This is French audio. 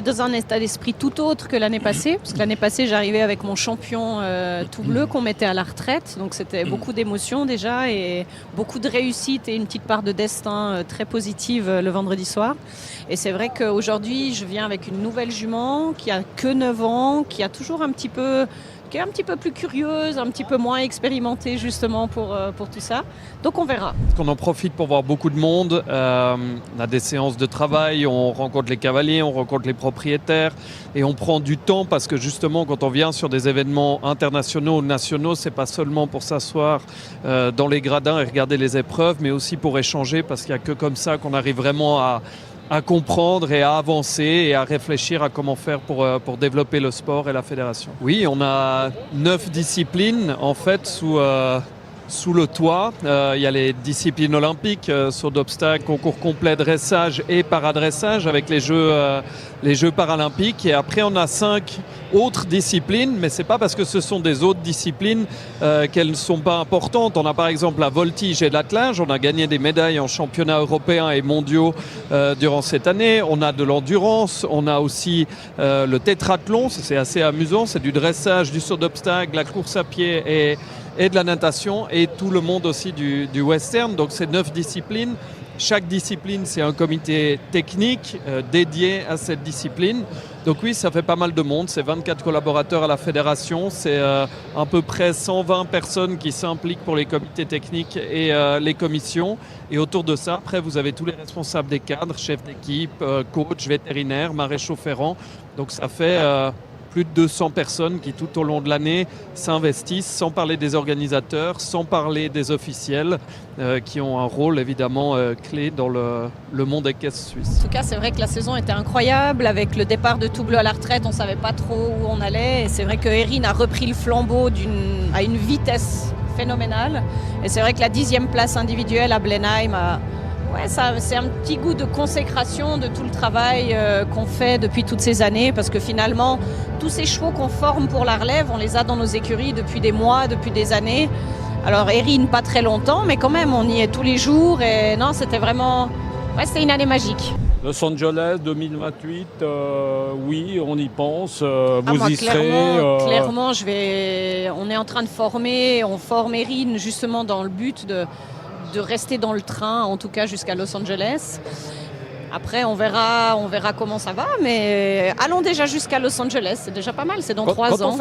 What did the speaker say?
Dans un état d'esprit tout autre que l'année passée, parce que l'année passée j'arrivais avec mon champion tout bleu qu'on mettait à la retraite, donc c'était beaucoup d'émotions déjà et beaucoup de réussite et une petite part de destin très positive le vendredi soir. Et c'est vrai qu'aujourd'hui je viens avec une nouvelle jument qui a que 9 ans, qui a toujours qui est un petit peu plus curieuse, un petit peu moins expérimentée justement pour tout ça. Donc on verra. On en profite pour voir beaucoup de monde. On a des séances de travail, on rencontre les cavaliers, on rencontre les propriétaires et on prend du temps parce que justement quand on vient sur des événements internationaux ou nationaux, c'est pas seulement pour s'asseoir dans les gradins et regarder les épreuves, mais aussi pour échanger parce qu'il n'y a que comme ça qu'on arrive vraiment à comprendre et à avancer et à réfléchir à comment faire pour développer le sport et la fédération. Oui, on a 9 disciplines en fait sous le toit. Il y a les disciplines olympiques, saut d'obstacles, concours complet, dressage et paradressage avec les Jeux paralympiques. Et après, on a 5 autres disciplines, mais ce n'est pas parce que ce sont des autres disciplines qu'elles ne sont pas importantes. On a par exemple la voltige et l'attelage. On a gagné des médailles en championnats européens et mondiaux durant cette année. On a de l'endurance. On a aussi le tétrathlon. C'est assez amusant. C'est du dressage, du saut d'obstacles, de la course à pied et de la natation et tout le monde aussi du western. Donc c'est 9 disciplines. Chaque discipline, c'est un comité technique dédié à cette discipline. Donc oui, ça fait pas mal de monde. C'est 24 collaborateurs à la fédération. C'est à peu près 120 personnes qui s'impliquent pour les comités techniques et les commissions. Et autour de ça, après, vous avez tous les responsables des cadres, chefs d'équipe, coachs, vétérinaires, maréchaux ferrants. Donc ça fait plus de 200 personnes qui tout au long de l'année s'investissent, sans parler des organisateurs, sans parler des officiels, qui ont un rôle évidemment clé dans le monde équestre suisse. En tout cas, c'est vrai que la saison était incroyable. Avec le départ de Tout Bleu à la retraite, on ne savait pas trop où on allait. Et c'est vrai que Erin a repris le flambeau à une vitesse phénoménale. Et c'est vrai que la 10e place individuelle à Blenheim c'est un petit goût de consécration de tout le travail qu'on fait depuis toutes ces années, parce que finalement, tous ces chevaux qu'on forme pour la relève, on les a dans nos écuries depuis des mois, depuis des années. Alors Erin, pas très longtemps, mais quand même, on y est tous les jours. Et non, c'était vraiment... c'était une année magique. Los Angeles 2028, oui, on y pense. Moi, y serez. Clairement, on est en train de on forme Erin justement dans le but de rester dans le train, en tout cas jusqu'à Los Angeles. Après, on verra comment ça va, mais allons déjà jusqu'à Los Angeles, c'est déjà pas mal, c'est dans 3 ans.